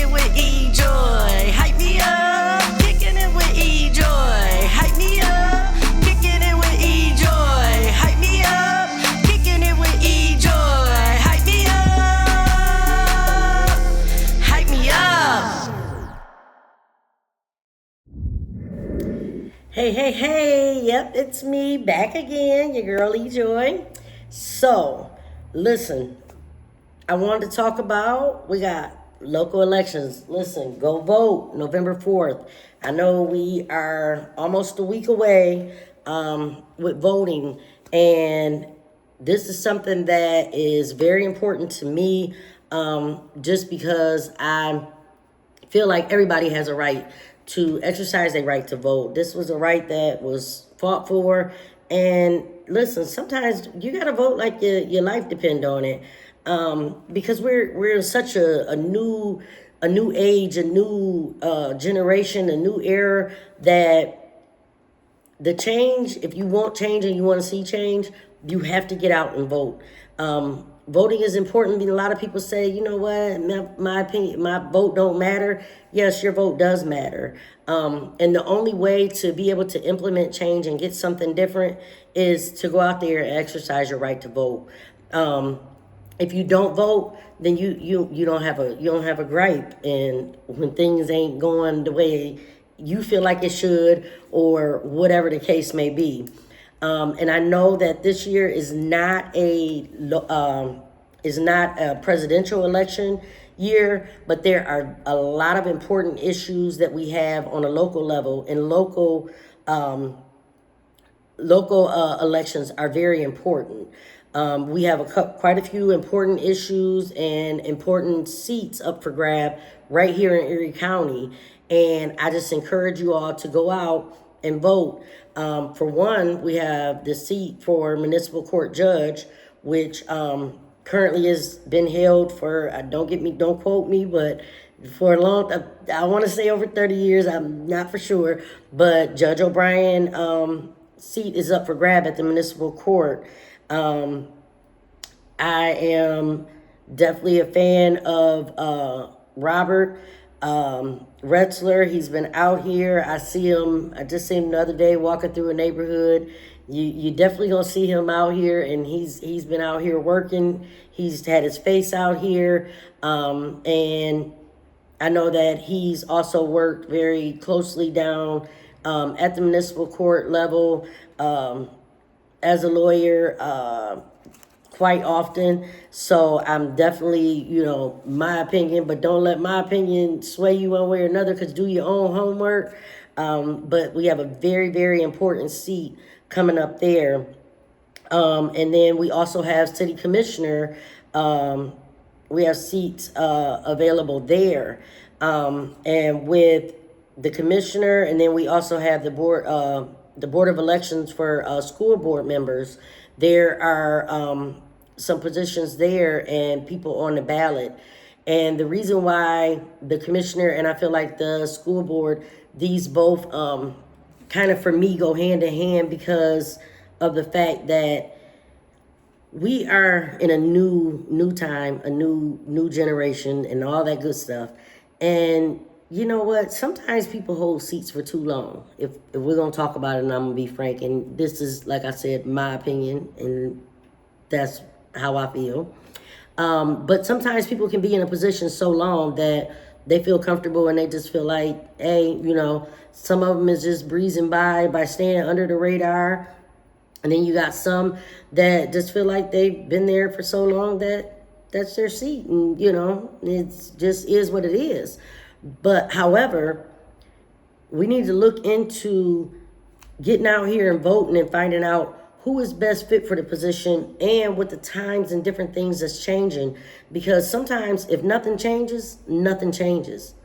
it with E-Joy. Hype me up, kicking it with E-Joy. Hype me up, kicking it with E-Joy. Hype me up, kicking it with E-Joy. Hype me up, hype me up. Hey, yep, it's me back again, your girl E-Joy. So, listen, I wanted to talk about, we got local elections. Listen, go vote November 4th. I know we are almost a week away with voting, and this is something that is very important to me just because I feel like everybody has a right to exercise their right to vote. This was a right that was fought for, and listen, sometimes you gotta vote like your life depend on it, because we're in such a new age, a new generation, a new era, that the change, if you want change and you want to see change, you have to get out and vote. Voting is important. A lot of people say, you know what, my opinion, my vote don't matter. Yes, your vote does matter. And the only way to be able to implement change and get something different is to go out there and exercise your right to vote. If you don't vote, then you don't have a gripe. And when things ain't going the way you feel like it should, or whatever the case may be. And I know that this year is not a presidential election year, but there are a lot of important issues that we have on a local level, and local elections are very important. We have quite a few important issues and important seats up for grab right here in Erie County, and I just encourage you all to go out and vote. For one, we have the seat for municipal court judge, which currently has been held for, don't quote me, but for a long, I want to say over 30 years, I'm not for sure, but Judge O'Brien seat is up for grab at the municipal court. I am definitely a fan of Robert Retzler. He's been out here. I just seen him the other day walking through a neighborhood. You definitely gonna see him out here, and he's been out here working. He's had his face out here, and I know that he's also worked very closely down at the municipal court level as a lawyer quite often. So I'm definitely, my opinion, but don't let my opinion sway you one way or another, because do your own homework. But we have a very, very important seat coming up there. And then we also have city commissioner. We have seats available there. And with the commissioner, and then we also have the board of elections for school board members. There are some positions there and people on the ballot. And the reason why the commissioner and I feel like the school board, these both kind of for me go hand in hand, because of the fact that we are in a new time, a new generation, and all that good stuff. And you know what? Sometimes people hold seats for too long. If we're gonna talk about it, and I'm gonna be frank, and this is, like I said, my opinion, and that's how I feel. But sometimes people can be in a position so long that they feel comfortable, and they just feel like, hey, some of them is just breezing by staying under the radar. And then you got some that just feel like they've been there for so long that that's their seat. And, it just is what it is. But however, we need to look into getting out here and voting and finding out who is best fit for the position, and with the times and different things that's changing. Because sometimes if nothing changes, nothing changes.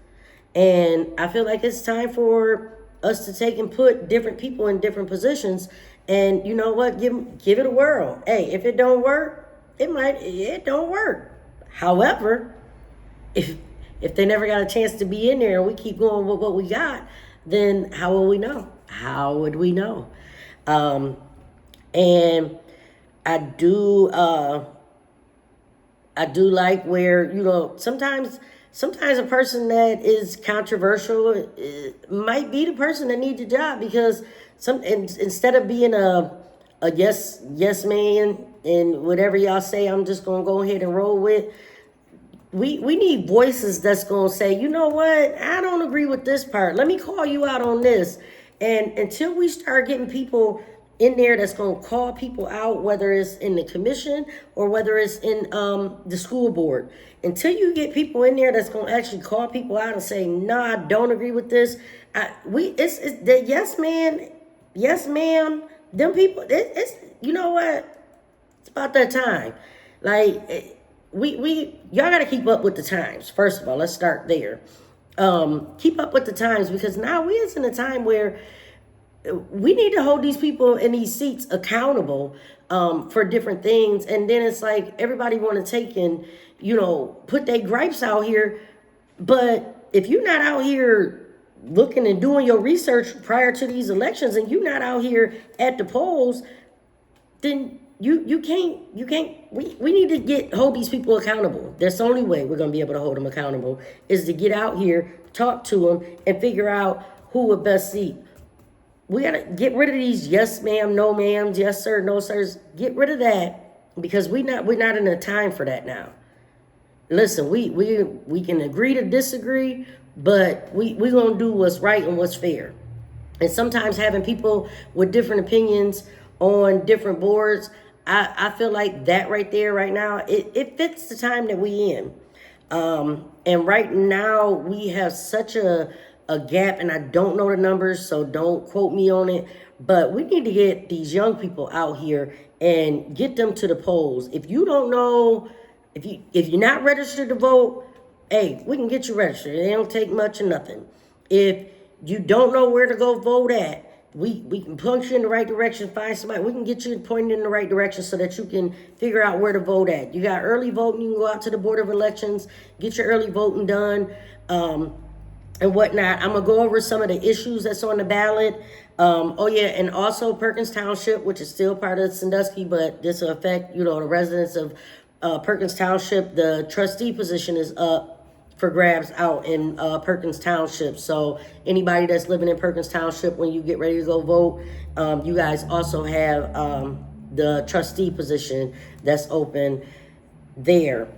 And I feel like it's time for us to take and put different people in different positions. And you know what? Give it a whirl. Hey, if it don't work, it don't work. However, if they never got a chance to be in there and we keep going with what we got, then how will we know? How would we know? And I do like where, sometimes sometimes a person that is controversial might be the person that needs the job, because instead of being a yes man and whatever y'all say, I'm just gonna go ahead and roll with. We need voices that's gonna say, you know what, I don't agree with this part. Let me call you out on this. And until we start getting people in there that's gonna call people out, whether it's in the commission or whether it's in the school board, until you get people in there that's gonna actually call people out and say, nah, I don't agree with this. It's the yes man, yes ma'am, them people. It's you know what, it's about that time. Like we y'all got to keep up with the times. First of all, let's start there. Keep up with the times, because now we is in a time where we need to hold these people in these seats accountable for different things. And then it's like everybody want to take and, put their gripes out here. But if you're not out here looking and doing your research prior to these elections, and you're not out here at the polls, then you can't we need to hold these people accountable. That's the only way we're going to be able to hold them accountable, is to get out here, talk to them, and figure out who would best seat. We got to get rid of these yes ma'am, no ma'ams, yes sir, no sirs. Get rid of that, because we're not in a time for that now. Listen, we can agree to disagree, but we going to do what's right and what's fair. And sometimes having people with different opinions on different boards, I feel like that right there, right now, it fits the time that we in. And right now we have such a gap, and I don't know the numbers, so don't quote me on it, but we need to get these young people out here and get them to the polls. If you don't know, if you're not registered to vote, hey, we can get you registered. It don't take much or nothing. If you don't know where to go vote at, we can point you in the right direction, find somebody. We can get you pointed in the right direction so that you can figure out where to vote at. You got early voting. You can go out to the Board of Elections, get your early voting done, and whatnot. I'm going to go over some of the issues that's on the ballot. And also Perkins Township, which is still part of Sandusky, but this will affect, the residents of Perkins Township. The trustee position is up for grabs out in Perkins Township. So anybody that's living in Perkins Township, when you get ready to go vote, you guys also have the trustee position that's open there.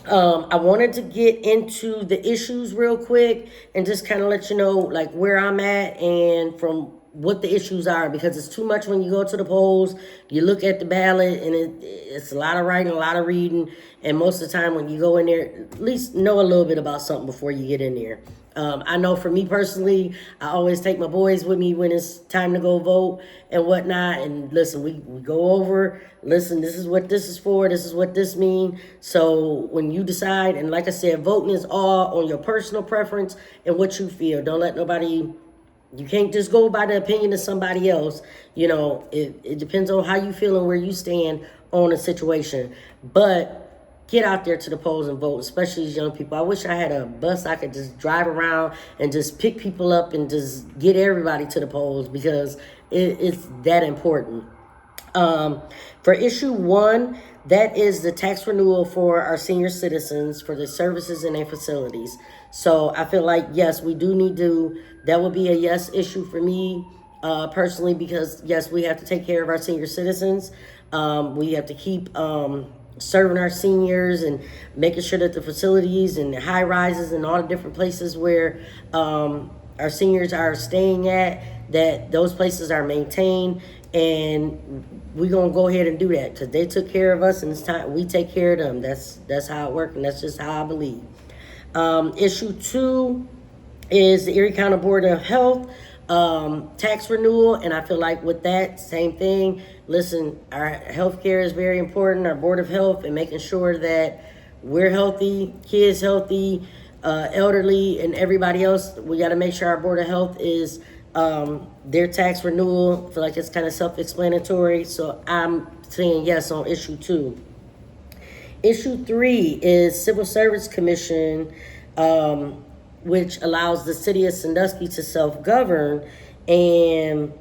I wanted to get into the issues real quick and just kind of let you know like where I'm at and from what the issues are, because it's too much when you go to the polls. You look at the ballot and it's a lot of writing, a lot of reading, and most of the time when you go in there, at least know a little bit about something before you get in there. I know for me personally, I always take my boys with me when it's time to go vote and whatnot. And listen, we go over, listen, this is what this is for, this is what this means. So when you decide, and like I said, voting is all on your personal preference and what you feel. Don't let nobody, you can't just go by the opinion of somebody else. It depends on how you feel and where you stand on a situation. But get out there to the polls and vote, especially as young people. I wish I had a bus I could just drive around and just pick people up and just get everybody to the polls, because it's that important. For issue 1, that is the tax renewal for our senior citizens for the services in their facilities. So I feel like, yes, we do need to, that would be a yes issue for me personally, because yes, we have to take care of our senior citizens. We have to keep serving our seniors and making sure that the facilities and the high rises and all the different places where our seniors are staying at, that those places are maintained. And we're going to go ahead and do that, because they took care of us, and it's time we take care of them. That's how it works, and that's just how I believe. Issue 2 is the Erie County Board of Health tax renewal, and I feel like with that, same thing. Listen, our healthcare is very important, our Board of Health, and making sure that we're healthy, kids healthy, elderly, and everybody else. We got to make sure our Board of Health is their tax renewal. I feel like it's kind of self-explanatory, so I'm saying yes on issue 2. Issue 3 is Civil Service Commission, which allows the city of Sandusky to self-govern, and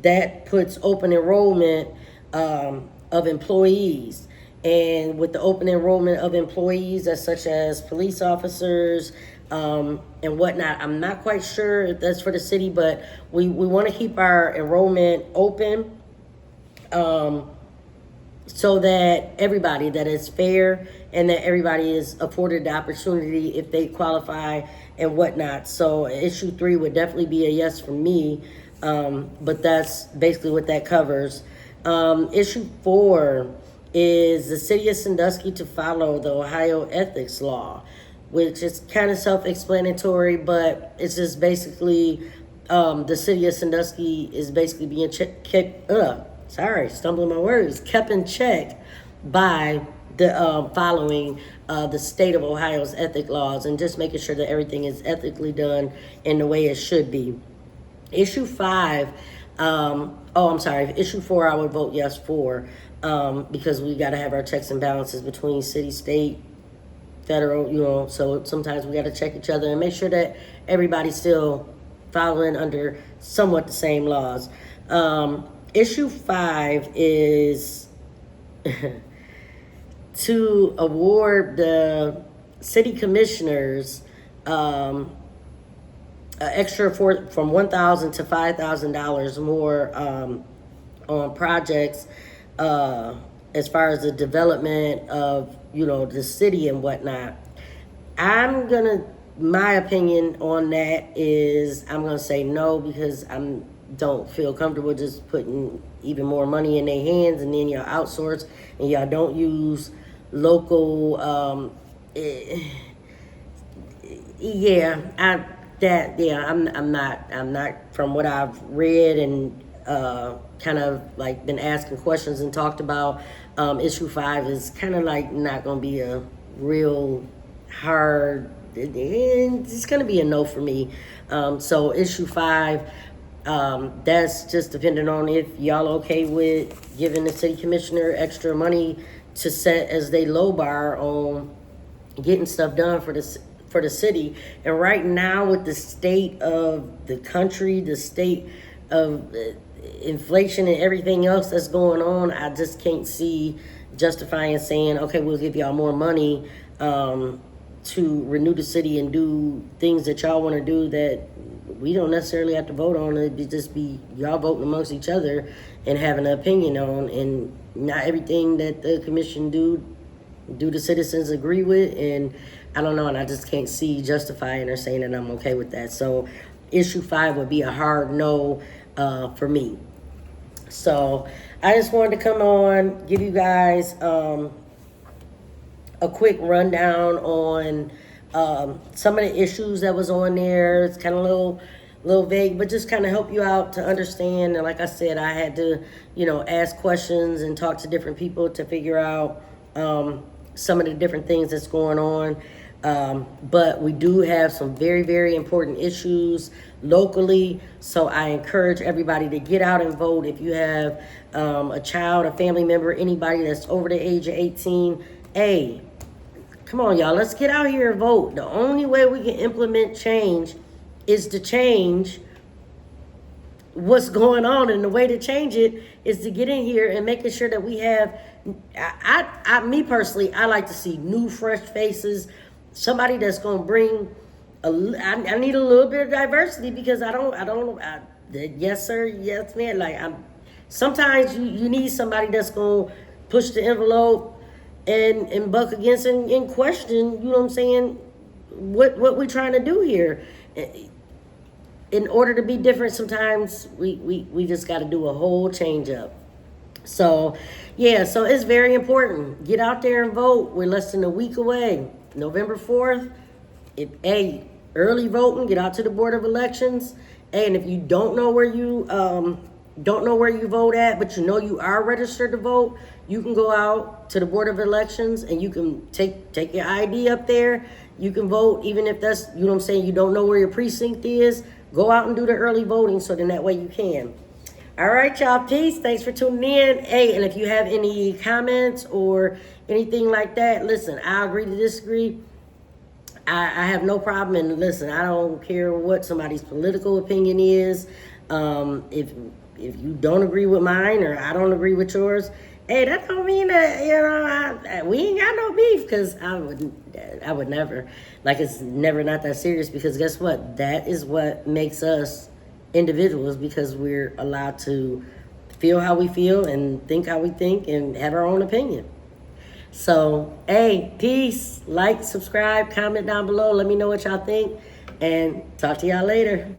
that puts open enrollment of employees. And with the open enrollment of employees, as such as police officers and whatnot, I'm not quite sure if that's for the city, but we want to keep our enrollment open so that everybody, that is fair, and that everybody is afforded the opportunity if they qualify and whatnot. So issue 3 would definitely be a yes for me, but that's basically what that covers. Issue 4 is the city of Sandusky to follow the Ohio ethics law, which is kind of self-explanatory, but it's just basically the city of Sandusky is basically being stumbling my words, kept in check by the following the state of Ohio's ethic laws, and just making sure that everything is ethically done in the way it should be. Issue 5, issue 4 I would vote yes for, because we got to have our checks and balances between city, state, federal, so sometimes we got to check each other and make sure that everybody's still following under somewhat the same laws. Issue 5 is to award the city commissioners extra from $1,000 to $5,000 more on projects as far as the development of the city and whatnot. My opinion on that is I'm gonna say no, because I don't feel comfortable just putting even more money in their hands, and then y'all outsource and y'all don't use local I'm not, from what I've read and kind of like been asking questions and talked about, issue 5 is kind of like not going to be a real hard, it's going to be a no for me. So issue 5, that's just depending on if y'all okay with giving the city commissioner extra money to set as they low bar on getting stuff done for the city. And right now, with the state of the country, the state of inflation and everything else that's going on, I just can't see justifying saying, okay, we'll give y'all more money to renew the city and do things that y'all want to do that we don't necessarily have to vote on. It'd just be y'all voting amongst each other and having an opinion on, and not everything that the commission do the citizens agree with. And I don't know, and I just can't see justifying or saying that I'm okay with that. So issue 5 would be a hard no for me. So I just wanted to come on, give you guys a quick rundown on some of the issues that was on there. It's kind of a little vague, but just kind of help you out to understand. And like I said, I had to, ask questions and talk to different people to figure out some of the different things that's going on. But we do have some very, very important issues locally. So I encourage everybody to get out and vote. If you have a child, a family member, anybody that's over the age of 18, hey, come on, y'all, let's get out here and vote. The only way we can implement change is to change what's going on, and the way to change it is to get in here and making sure that we have, me personally, I like to see new, fresh faces, somebody that's going to bring, I need a little bit of diversity, because yes sir, yes man, like sometimes you need somebody that's going to push the envelope and buck against and question, you know what I'm saying, what we're trying to do here. In order to be different, sometimes we just got to do a whole change up. So so it's very important. Get out there and vote. We're less than a week away. November 4th. Early voting. Get out to the Board of Elections. And if you don't know where you vote at, but you are registered to vote, you can go out to the Board of Elections and you can take your ID up there. You can vote, even if that's, you know what I'm saying, you don't know where your precinct is. Go out and do the early voting, so then that way you can. All right, y'all, peace. Thanks for tuning in. Hey, and if you have any comments or anything like that, listen, I agree to disagree. I have no problem. And listen, I don't care what somebody's political opinion is. If you don't agree with mine or I don't agree with yours, Hey, that don't mean that, you know, we ain't got no beef, because I would never, like, it's never not that serious, because guess what? That is what makes us individuals, because we're allowed to feel how we feel and think how we think and have our own opinion. So, hey, peace. Like, subscribe, comment down below. Let me know what y'all think, and talk to y'all later.